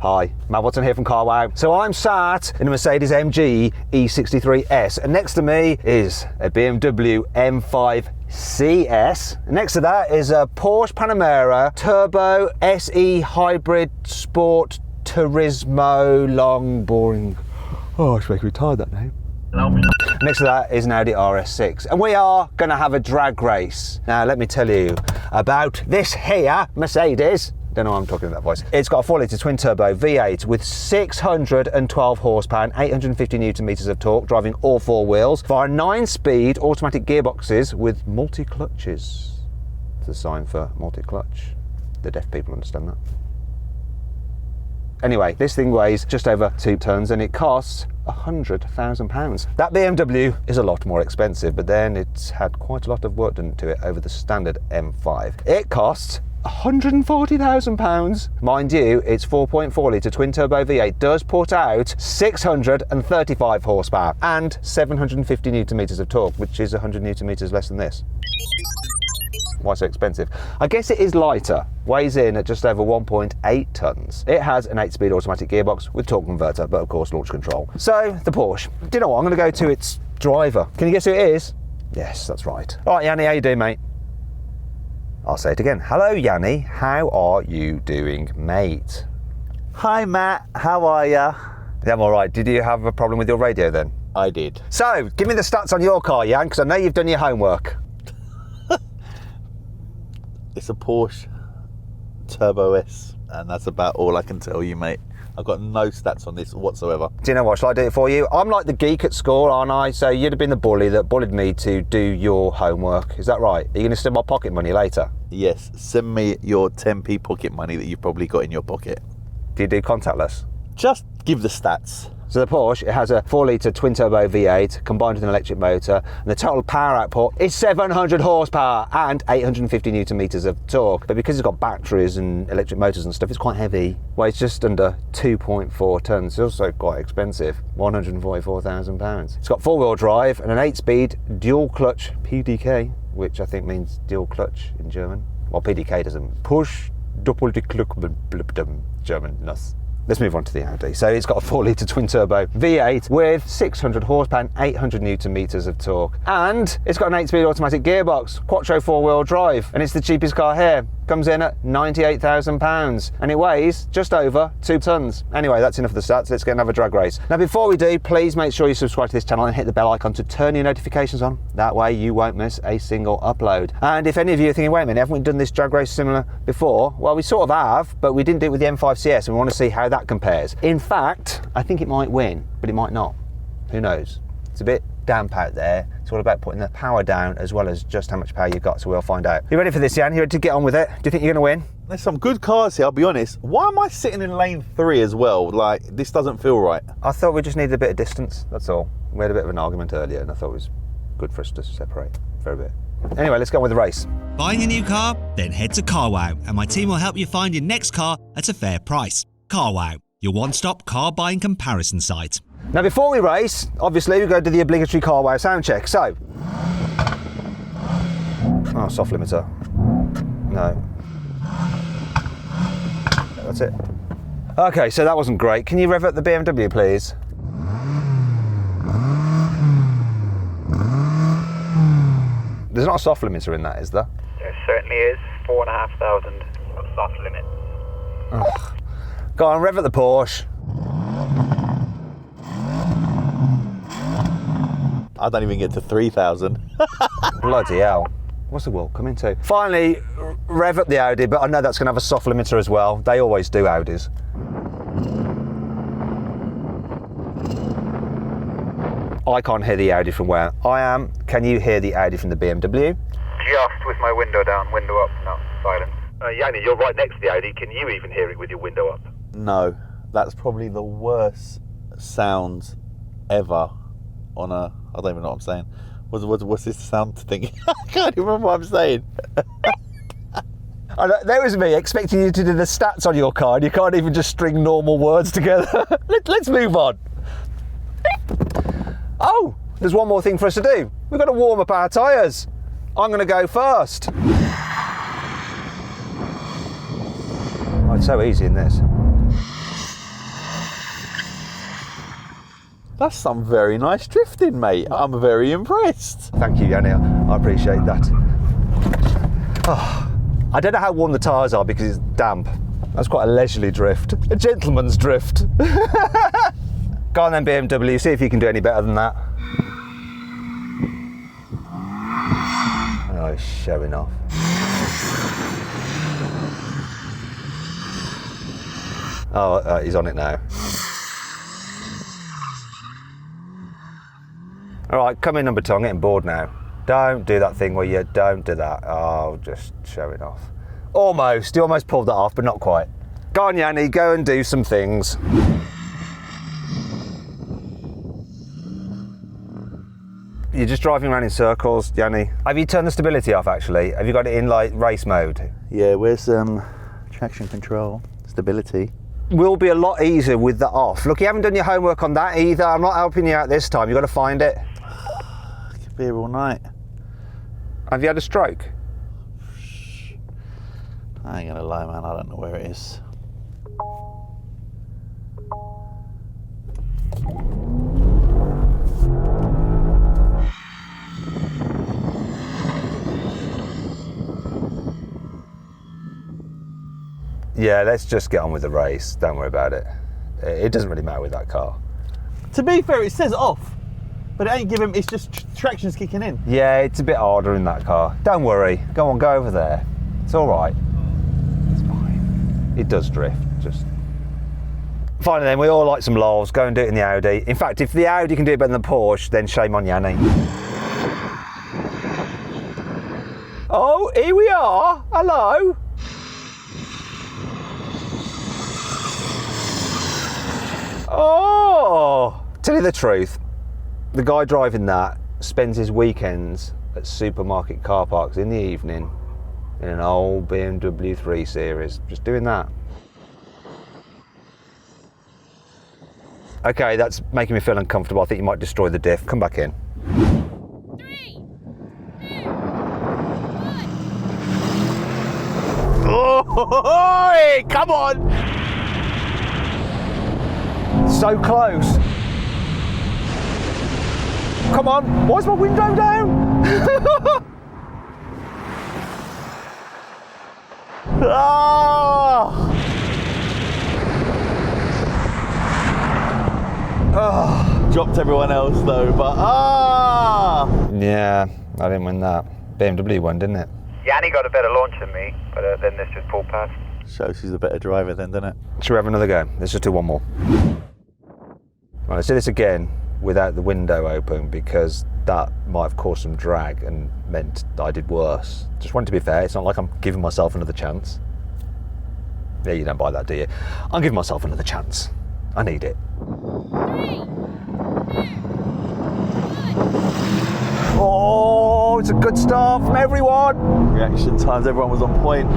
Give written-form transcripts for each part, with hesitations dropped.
Hi, Matt Watson here from Car Wow. So I'm sat in a Mercedes-AMG E63 S, and next to me is a BMW M5 CS. And next to that is a Porsche Panamera Turbo SE Hybrid Sport Turismo Long Boring. Oh, it's making me tired, that name. Next to that is an Audi RS6, and we are going to have a drag race. Now let me tell you about this here Mercedes. Don't know why I'm talking in that voice. It's got a 4-litre twin-turbo V8 with 612 horsepower and 850 newton meters of torque, driving all four wheels via 9-speed automatic gearboxes with multi-clutches. It's a sign for multi-clutch. The deaf people understand that. Anyway, this thing weighs just over 2 tons and it costs £100,000. That BMW is a lot more expensive, but then it's had quite a lot of work done to it over the standard M5. It costs £140,000. Mind you, its 4.4 litre twin turbo V8 does put out 635 horsepower and 750 newton meters of torque, which is 100 newton meters less than this. Why so expensive? I guess it is lighter, weighs in at just over 1.8 tons. It has an 8-speed automatic gearbox with torque converter, but of course launch control. So the Porsche, do you know what? I'm going to go to its driver. Can you guess who it is? Yes, that's right. All right, Yanni, how you doing, mate? I'll say it again. Hello, Yanni. How are you doing, mate? Hi, Matt. How are ya? Yeah, I'm all right. Did you have a problem with your radio then? I did. So, give me the stats on your car, Jan, because I know you've done your homework. It's a Porsche Turbo S, and that's about all I can tell you, mate. I've got no stats on this whatsoever. Do you know what? Shall I do it for you? I'm like the geek at school, aren't I? So you'd have been the bully that bullied me to do your homework. Is that right? Are you going to steal my pocket money later? Yes, send me your 10p pocket money that you've probably got in your pocket. Do you do contactless? Just give the stats. So the Porsche, it has a 4-litre twin-turbo V8 combined with an electric motor, and the total power output is 700 horsepower and 850 newton meters of torque. But because it's got batteries and electric motors and stuff, it's quite heavy. Weighs just under 2.4 tons. It's also quite expensive, £144,000. It's got 4-wheel drive and an 8-speed dual-clutch PDK, which I think means dual clutch in German. Well, PDK doesn't. Push Doppeldeck German-ness. Let's move on to the Audi. So it's got a 4-litre twin-turbo V8 with 600 horsepower and 800 newton meters of torque. And it's got an 8-speed automatic gearbox, quattro 4-wheel drive, and it's the cheapest car here. Comes in at £98,000, and it weighs just over 2 tons. Anyway, that's enough of the stats. Let's get another drag race. Now, before we do, please make sure you subscribe to this channel and hit the bell icon to turn your notifications on. That way you won't miss a single upload. And if any of you are thinking, wait a minute, haven't we done this drag race similar before? Well, we sort of have, but we didn't do it with the M5 CS, and we want to see how that compares. In fact, I think it might win, but it might not. Who knows? It's a bit damp out there. It's all about putting the power down as well as just how much power you've got, so we'll find out. You ready for this, Jan? You ready to get on with it? Do you think you're going to win? There's some good cars here, I'll be honest. Why am I sitting in lane 3 as well? Like, this doesn't feel right. I thought we just needed a bit of distance, that's all. We had a bit of an argument earlier and I thought it was good for us to separate for a bit. Anyway, let's get on with the race. Buying a new car? Then head to Car Wow and my team will help you find your next car at a fair price. Car Wow, your one-stop car buying comparison site. Now, before we race, obviously we go to the obligatory Car Wow sound check. So, oh, soft limiter. No. That's it. Okay, so that wasn't great. Can you rev up the BMW, please? There's not a soft limiter in that, is there? There certainly is. 4,500 soft limit. Ugh. Go on, rev up the Porsche. I don't even get to 3,000. Bloody hell. What's the world coming to? Finally, rev up the Audi, but I know that's going to have a soft limiter as well. They always do, Audis. I can't hear the Audi from where I am. Can you hear the Audi from the BMW? Just with my window down, window up, no, silence. Yanni, you're right next to the Audi. Can you even hear it with your window up? No, that's probably the worst sound ever on a, I don't even know what I'm saying. What's this sound thing? I can't even remember what I'm saying. There was me expecting you to do the stats on your car and you can't even just string normal words together. Let's move on. Oh, there's one more thing for us to do. We've got to warm up our tyres. I'm going to go first. Oh, it's so easy in this. That's some very nice drifting, mate. I'm very impressed. Thank you, Yanni. I appreciate that. Oh, I don't know how warm the tyres are because it's damp. That's quite a leisurely drift. A gentleman's drift. Go on then, BMW. See if you can do any better than that. Oh, he's showing off. Oh, he's on it now. All right, come in, number two. I'm getting bored now. Don't do that thing where you don't do that. Oh, just show it off. Almost. You almost pulled that off, but not quite. Go on, Yanni. Go and do some things. You're just driving around in circles, Yanni. Have you turned the stability off, actually? Have you got it in, like, race mode? Yeah, where's traction control, stability? Will be a lot easier with that off. Look, you haven't done your homework on that either. I'm not helping you out this time. You've got to find it. I could be here all night. Have you had a stroke? I ain't gonna lie, man. I don't know where it is. Yeah, let's just get on with the race. Don't worry about it. It doesn't really matter with that car. To be fair, it says off, but it ain't giving. It's just traction's kicking in. Yeah, it's a bit harder in that car. Don't worry. Go on, go over there. It's all right. It's fine. It does drift. Just. Finally, then, we all like some lols. Go and do it in the Audi. In fact, if the Audi can do it better than the Porsche, then shame on Yanni. Oh, here we are. Hello. Oh! Tell you the truth, the guy driving that spends his weekends at supermarket car parks in the evening in an old BMW 3 Series, just doing that. Okay, that's making me feel uncomfortable. I think you might destroy the diff. Come back in. 3, 2, 1. Oh, come on! So close. Come on, why's my window down? Ah! Oh. Dropped everyone else though, but Yeah, I didn't win that. BMW won, didn't it? Yanni got a better launch than me, but then this just pulled past. Shows she's a better driver then, doesn't it? Should we have another go? Let's just do one more. Right, let's do this again without the window open because that might have caused some drag and meant that I did worse. Just want to be fair, it's not like I'm giving myself another chance. Yeah, you don't buy that, do you? I'm giving myself another chance. I need it. 3, 2, 1. Oh, it's a good start from everyone. Reaction times, everyone was on point.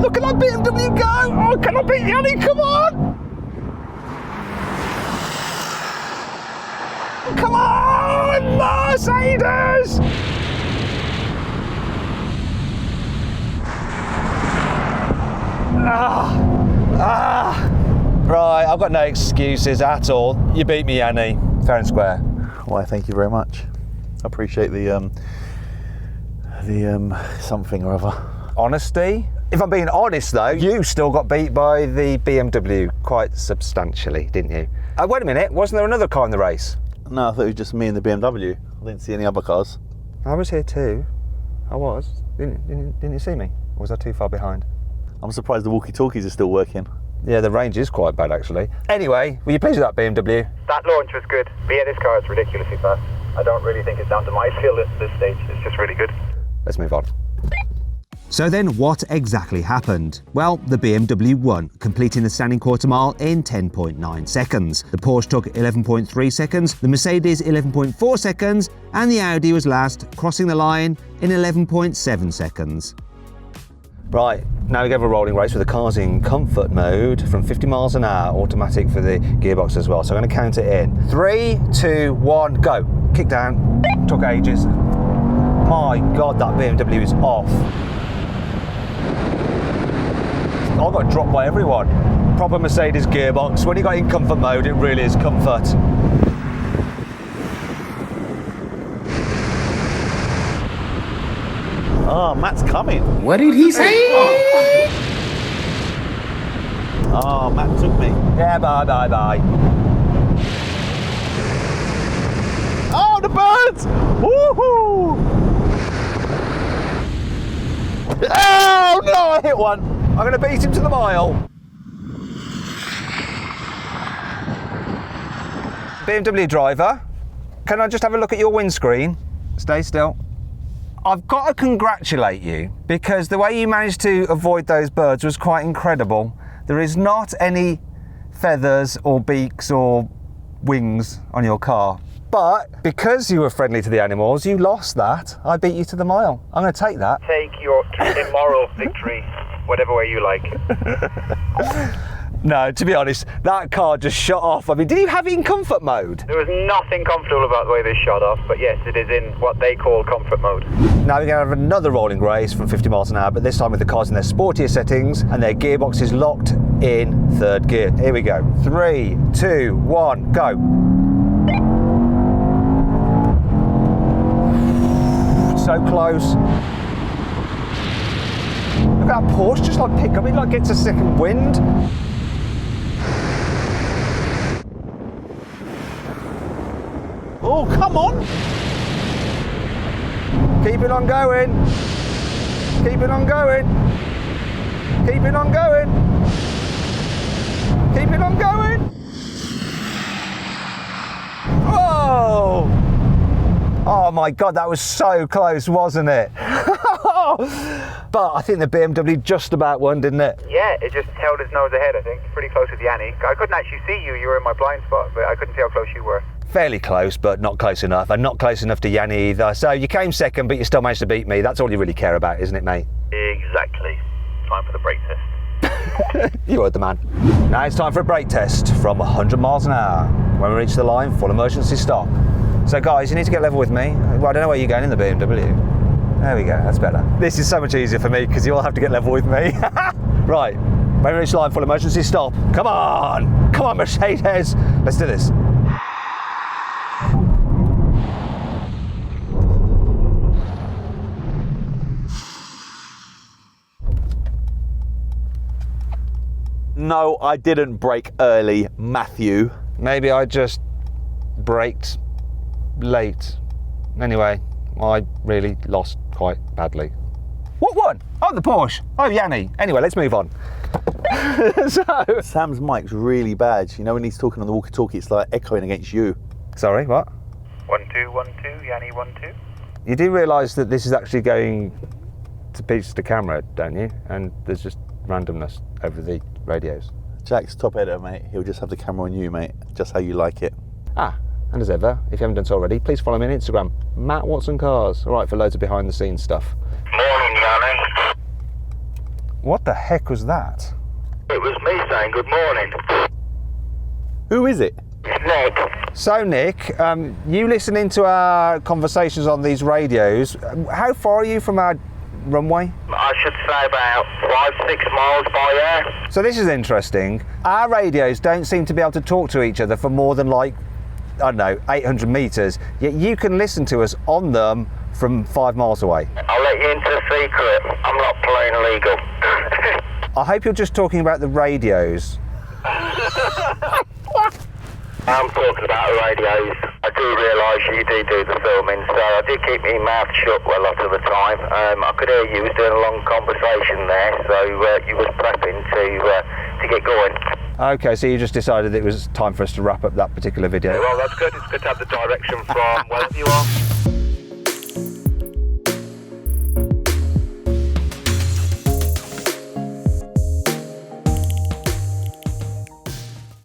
Look at that BMW go. Oh, can I beat Yanni? Come on. Come on, Mercedes! Right, I've got no excuses at all. You beat me, Yanni. Fair and square. Why, thank you very much. I appreciate the something or other. Honesty? If I'm being honest though, you still got beat by the BMW quite substantially, didn't you? Wait a minute, wasn't there another car in the race? No, I thought it was just me and the BMW. I didn't see any other cars. I was here too. I was. Didn't you see me? Or was I too far behind? I'm surprised the walkie-talkies are still working. Yeah, the range is quite bad actually. Anyway, were you pleased with that BMW? That launch was good, but yeah, this car is ridiculously fast. I don't really think it's down to my skill at this stage. It's just really good. Let's move on. So then what exactly happened? Well, the BMW won, completing the standing quarter mile in 10.9 seconds. The Porsche took 11.3 seconds, the Mercedes 11.4 seconds, and the Audi was last, crossing the line in 11.7 seconds. Right, now we go for a rolling race with the cars in comfort mode from 50 miles an hour, automatic for the gearbox as well. So I'm going to count it in. 3, 2, 1, go. Kick down. Took ages. My God, that BMW is off. I got dropped by everyone. Proper Mercedes gearbox. When you got in comfort mode, it really is comfort. Oh, Matt's coming. What did he say? Oh, Matt took me. Yeah, bye. Oh, the birds! Woohoo! Oh no, I hit one. I'm going to beat him to the mile. BMW driver, can I just have a look at your windscreen? Stay still. I've got to congratulate you because the way you managed to avoid those birds was quite incredible. There is not any feathers or beaks or wings on your car. But because you were friendly to the animals, you lost that. I beat you to the mile. I'm going to take that. Take your immoral victory, whatever way you like. No, to be honest, that car just shut off. I mean, did you have it in comfort mode? There was nothing comfortable about the way this shot off, but yes, it is in what they call comfort mode. Now we're going to have another rolling race from 50 miles an hour, but this time with the cars in their sportier settings and their gearbox is locked in third gear. Here we go. 3, 2, 1, go. So close. Look at that Porsche just like pick up, it like gets a second wind. Oh, come on! Keep it on going. Keep it on going. Keep it on going. Keep it on going. Whoa! Oh my God, that was so close, wasn't it? But I think the BMW just about won, didn't it? Yeah, it just held its nose ahead, I think. Pretty close with Yanni. I couldn't actually see you, you were in my blind spot, but I couldn't see how close you were. Fairly close, but not close enough, and not close enough to Yanni either. So you came second, but you still managed to beat me. That's all you really care about, isn't it, mate? Exactly. Time for the brake test. You heard the man. Now it's time for a brake test from 100 miles an hour. When we reach the line, full emergency stop. So guys, you need to get level with me. Well, I don't know where you're going in the BMW. There we go, that's better. This is so much easier for me because you all have to get level with me. Right, when we reach the line, full emergency stop. Come on! Come on, Mercedes! Let's do this. No, I didn't brake early, Matthew. Maybe I just braked late. Anyway, I really lost quite badly. What won? Oh, the Porsche. Oh, Yanni. Anyway, let's move on. So, Sam's mic's really bad. You know when he's talking on the walkie-talkie, it's like echoing against you. sorry, what? 1 2 1 2, Yanni 1 2. You do realise that this is actually going to pitch the camera, don't you? And there's just randomness over the radios. Jack's top editor, mate. He'll just have the camera on you, mate. Just how you like it. Ah, and as ever, if you haven't done so already, please follow me on Instagram, Matt Watson Cars. All right, for loads of behind-the-scenes stuff. Morning, Yanni. What the heck was that? It was me saying good morning. Who is it? It's Nick. So, Nick, you listening to our conversations on these radios, how far are you from our runway? I should say about 5-6 miles by air. So this is interesting. Our radios don't seem to be able to talk to each other for more than like, I don't know, 800 metres, yet you can listen to us on them from 5 miles away. I'll let you into a secret. I'm not playing illegal. I hope you're just talking about the radios. I'm talking about the radios. I do realise you do the filming, so I did keep my mouth shut a lot of the time. I could hear you was doing a long conversation there, so you was prepping to get going. Okay, so you just decided it was time for us to wrap up that particular video. Well, that's good. It's good to have the direction from wherever you are.